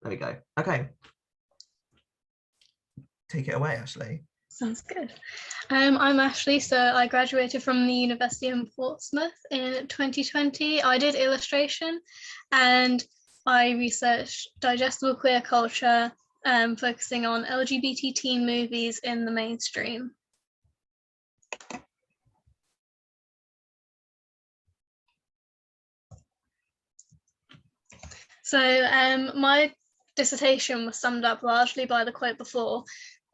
There we go. Okay. Take it away, Ashleigh. Sounds good. I'm Ashleigh, so I graduated from the University in Portsmouth in 2020. I did illustration and I researched digestible queer culture, focusing on LGBT teen movies in the mainstream. So my dissertation was summed up largely by the quote before,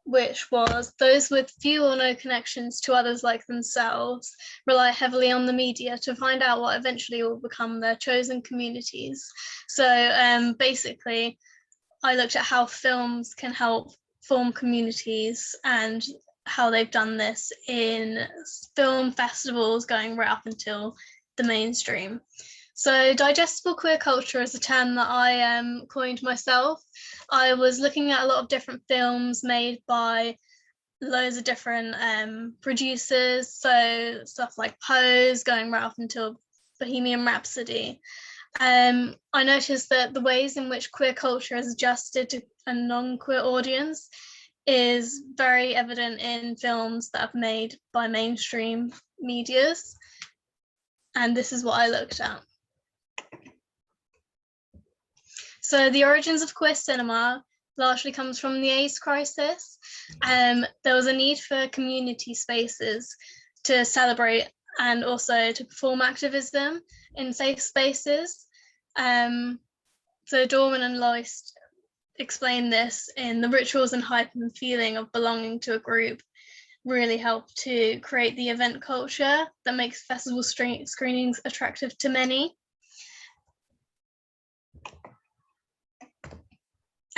which was, those with few or no connections to others like themselves rely heavily on the media to find out what eventually will become their chosen communities. So basically, I looked at how films can help form communities and how they've done this in film festivals going right up until the mainstream. So digestible queer culture is a term that I coined myself. I was looking at a lot of different films made by loads of different producers, so stuff like Pose going right up until Bohemian Rhapsody. I noticed that the ways in which queer culture is adjusted to a non-queer audience is very evident in films that are made by mainstream medias, and this is what I looked at. So the origins of queer cinema largely comes from the AIDS crisis. There was a need for community spaces to celebrate and also to perform activism in safe spaces. So Dorman and Loist explain this in the rituals and hype and feeling of belonging to a group really help to create the event culture that makes festival screenings attractive to many.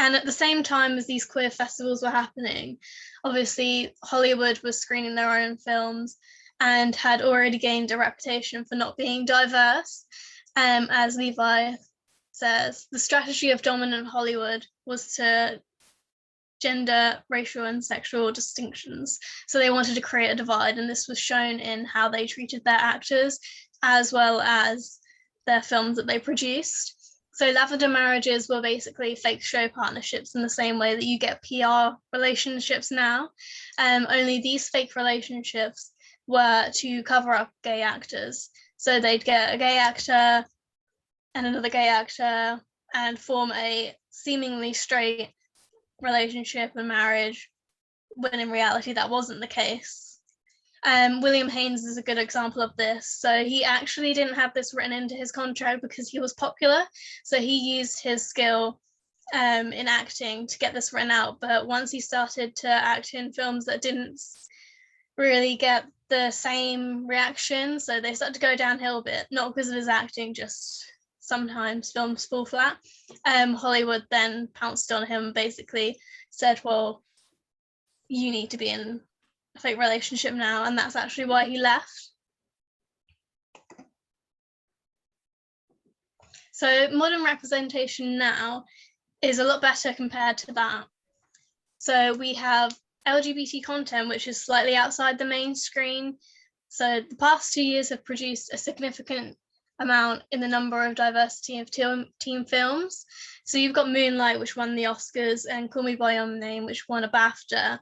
And at the same time as these queer festivals were happening, obviously Hollywood was screening their own films and had already gained a reputation for not being diverse. As Levi says, the strategy of dominant Hollywood was to gender, racial and sexual distinctions. So they wanted to create a divide, and this was shown in how they treated their actors as well as their films that they produced. So lavender marriages were basically fake show partnerships in the same way that you get PR relationships now. Only these fake relationships were to cover up gay actors. So they'd get a gay actor and another gay actor and form a seemingly straight relationship and marriage, when in reality that wasn't the case. William Haynes is a good example of this. So he actually didn't have this written into his contract because he was popular. So he used his skill in acting to get this written out. But once he started to act in films that didn't really get the same reaction, so they started to go downhill a bit, not because of his acting, just sometimes films fall flat. Hollywood then pounced on him and basically said, well, you need to be in a fake relationship now, and that's actually why he left. So modern representation now is a lot better compared to that. So we have LGBT content, which is slightly outside the mainstream. So the past 2 years have produced a significant amount in the number of diversity of teen films. So you've got Moonlight, which won the Oscars, and Call Me by Your Name, which won a BAFTA.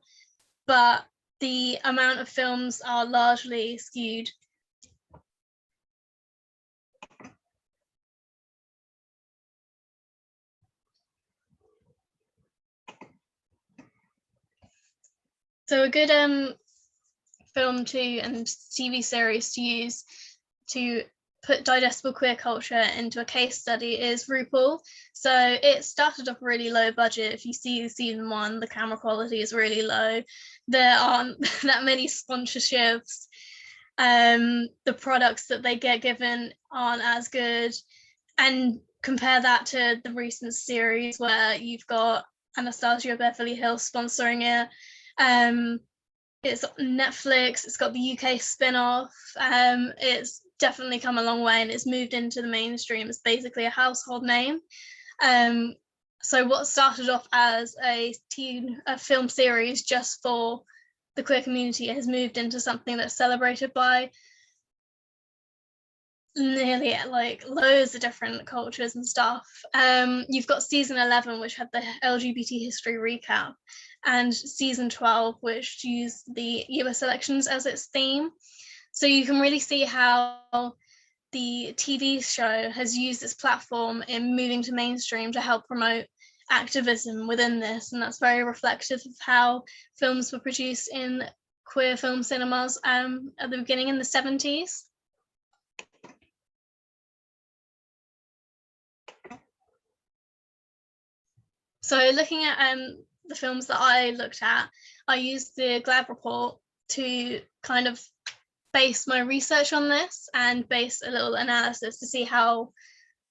But the amount of films are largely skewed. So a good film and TV series to use to put digestible queer culture into a case study is RuPaul. So it started off really low budget. If you see season 1, the camera quality is really low. There aren't that many sponsorships. The products that they get given aren't as good. And compare that to the recent series where you've got Anastasia Beverly Hills sponsoring it. It's Netflix, it's got the UK spin-off. It's definitely come a long way and it's moved into the mainstream. It's basically a household name. So what started off as a film series just for the queer community has moved into something that's celebrated by nearly like loads of different cultures and stuff. You've got season 11, which had the LGBT history recap, and season 12, which used the US elections as its theme. So you can really see how the TV show has used its platform in moving to mainstream to help promote activism within this, and that's very reflective of how films were produced in queer film cinemas at the beginning in the 70s. So looking at the films that I looked at, I used the GLAD report to kind of base my research on this and base a little analysis to see how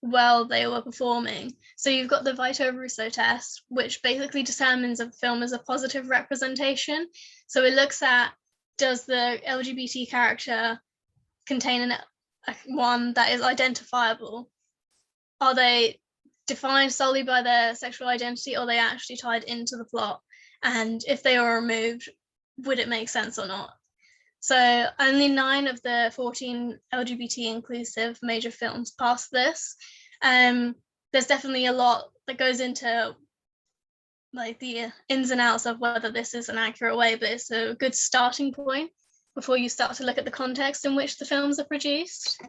well they were performing. So you've got the Vito-Russo test, which basically determines if a film is a positive representation. So it looks at, does the LGBT character contain one that is identifiable? Are they defined solely by their sexual identity, or are they actually tied into the plot? And if they are removed, would it make sense or not? So only 9 of the 14 LGBT inclusive major films passed this. There's definitely a lot that goes into like the ins and outs of whether this is an accurate way, but it's a good starting point before you start to look at the context in which the films are produced.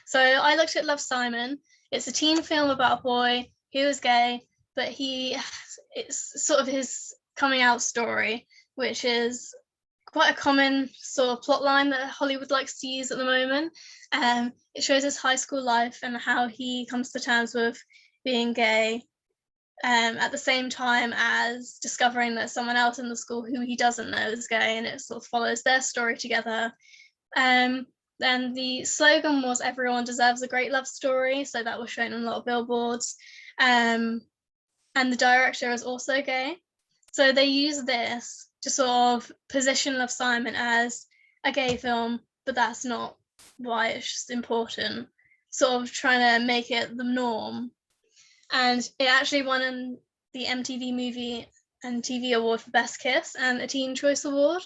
So I looked at Love, Simon. It's a teen film about a boy who is gay, but it's sort of his coming out story, which is quite a common sort of plot line that Hollywood likes to use at the moment. It shows his high school life and how he comes to terms with being gay, at the same time as discovering that someone else in the school who he doesn't know is gay, and it sort of follows their story together. Then the slogan was "Everyone deserves a great love story," so that was shown on a lot of billboards. And the director is also gay, so they use this to sort of position Love, Simon as a gay film, but that's not why, it's just important, sort of trying to make it the norm. And it actually won the MTV Movie and TV Award for Best Kiss and a Teen Choice Award.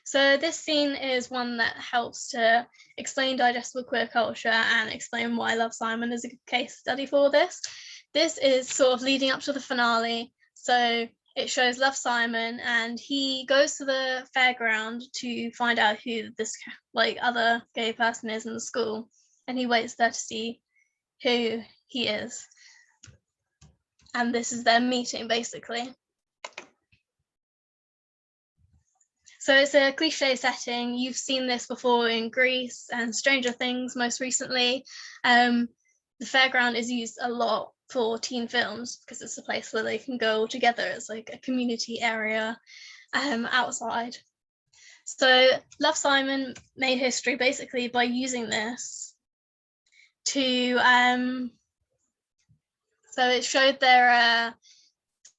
So this scene is one that helps to explain digestible queer culture and explain why Love, Simon is a good case study for this. This is sort of leading up to the finale. So it shows Love, Simon, and he goes to the fairground to find out who this like other gay person is in the school, and he waits there to see who he is. And this is their meeting, basically. So it's a cliche setting. You've seen this before in Greece and Stranger Things most recently. The fairground is used a lot for teen films because it's a place where they can go together. It's like a community area outside. So Love, Simon made history basically by using this to so it showed their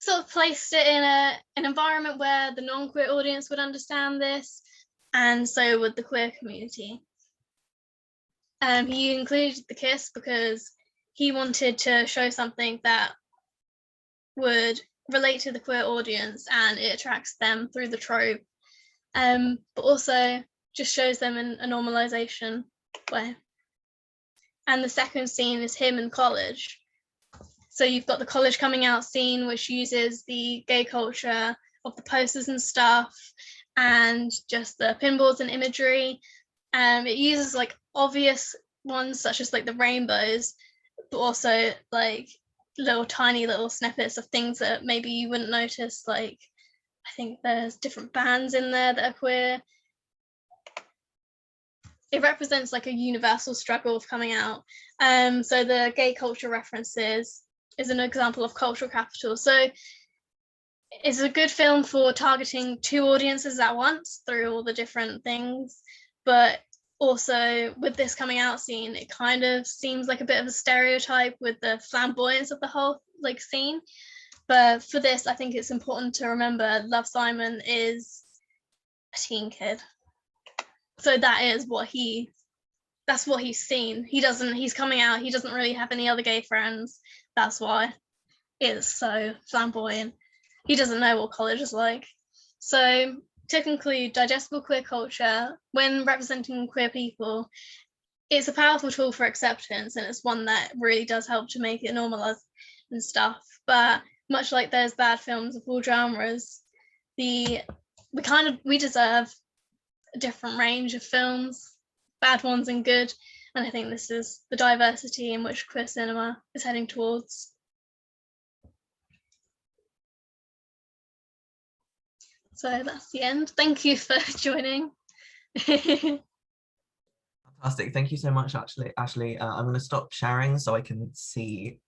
sort of placed it in an environment where the non-queer audience would understand this, and so would the queer community. He included the kiss because he wanted to show something that would relate to the queer audience and it attracts them through the trope, but also just shows them in a normalization way. And the second scene is him in college. So you've got the college coming out scene, which uses the gay culture of the posters and stuff and just the pinboards and imagery. It uses like obvious ones such as like the rainbows, but also like tiny little snippets of things that maybe you wouldn't notice. Like I think there's different bands in there that are queer. It represents like a universal struggle of coming out. So the gay culture references is an example of cultural capital. So it's a good film for targeting 2 audiences at once through all the different things, but also with this coming out scene, it kind of seems like a bit of a stereotype with the flamboyance of the whole like scene. But for this, I think it's important to remember Love, Simon is a teen kid. So that's what he's seen. He's coming out, he doesn't really have any other gay friends. That's why it's so flamboyant. He doesn't know what college is like. So to conclude, digestible queer culture, when representing queer people, it's a powerful tool for acceptance, and it's one that really does help to make it normalized and stuff. But much like there's bad films of all genres, we deserve a different range of films, bad ones and good. And I think this is the diversity in which queer cinema is heading towards. So that's the end. Thank you for joining. Fantastic. Thank you so much, Ashleigh. I'm going to stop sharing so I can see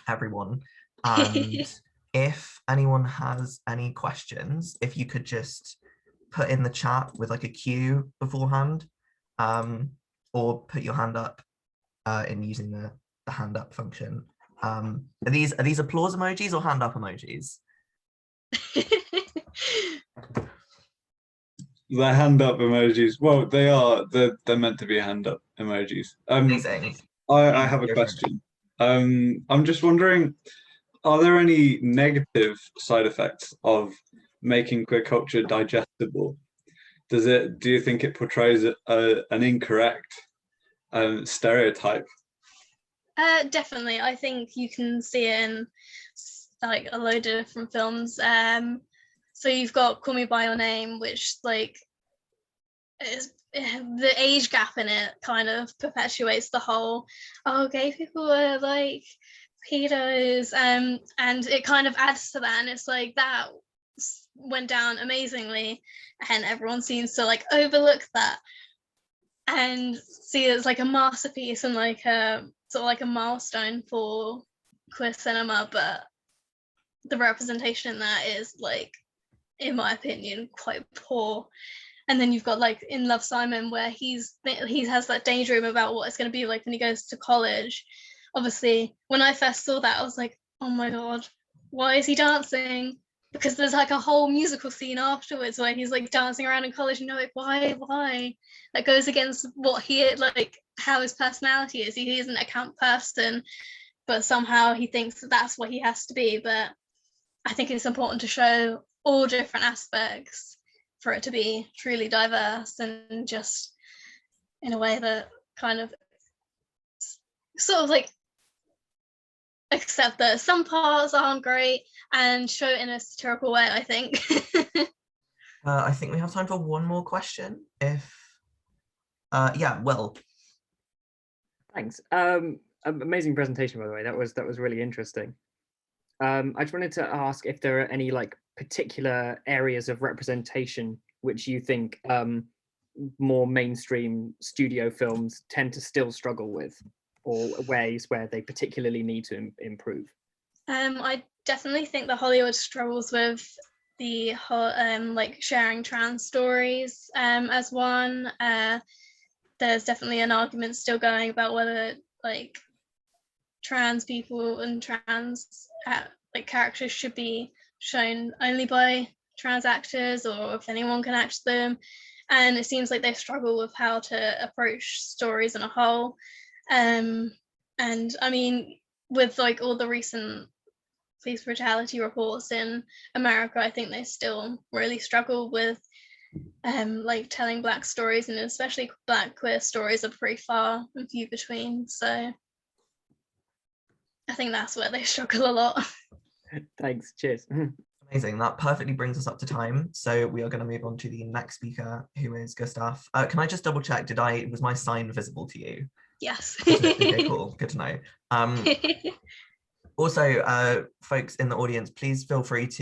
everyone. And if anyone has any questions, if you could just put in the chat with like a Q beforehand, or put your hand up in using the hand up function. Are these applause emojis or hand up emojis? The hand up emojis. Well, they're meant to be hand up emojis. Amazing. I have a question. I'm just wondering, are there any negative side effects of making queer culture digestible? Do you think it portrays an incorrect stereotype? Definitely. I think you can see it in like a load of different films. So you've got Call Me by Your Name, which like is the age gap in it kind of perpetuates the whole, oh, gay people are like pedos, and it kind of adds to that, and it's like that went down amazingly and everyone seems to like overlook that and see it as like a masterpiece and like a sort of like a milestone for queer cinema, but the representation in that is like, in my opinion, quite poor. And then you've got like in Love, Simon, where he has that daydream about what it's going to be like when he goes to college. Obviously, when I first saw that, I was like, oh my god, why is he dancing? Because there's like a whole musical scene afterwards where he's like dancing around in college, and you're like, why? That goes against what he like, how his personality is. He isn't a camp person, but somehow he thinks that that's what he has to be. But I think it's important to show all different aspects for it to be truly diverse, and just in a way that kind of sort of like accept that some parts aren't great and show it in a satirical way, I think. I think we have time for one more question. If yeah, well, thanks. Amazing presentation, by the way. That was really interesting. I just wanted to ask if there are any like particular areas of representation which you think more mainstream studio films tend to still struggle with, or ways where they particularly need to improve. I definitely think that Hollywood struggles with the whole like sharing trans stories as one. There's definitely an argument still going about whether like trans people and trans like characters should be shown only by trans actors, or if anyone can act them. And it seems like they struggle with how to approach stories in a whole. And I mean, with like all the recent police brutality reports in America, I think they still really struggle with like telling Black stories, and especially Black queer stories are pretty far and few between. So I think that's where they struggle a lot. Thanks, cheers. amazing. That perfectly brings us up to time. So we are going to move on to the next speaker, who is Gustav. Can I just double check, was my sign visible to you? Yes. Okay, cool, good to know. Also, folks in the audience, please feel free to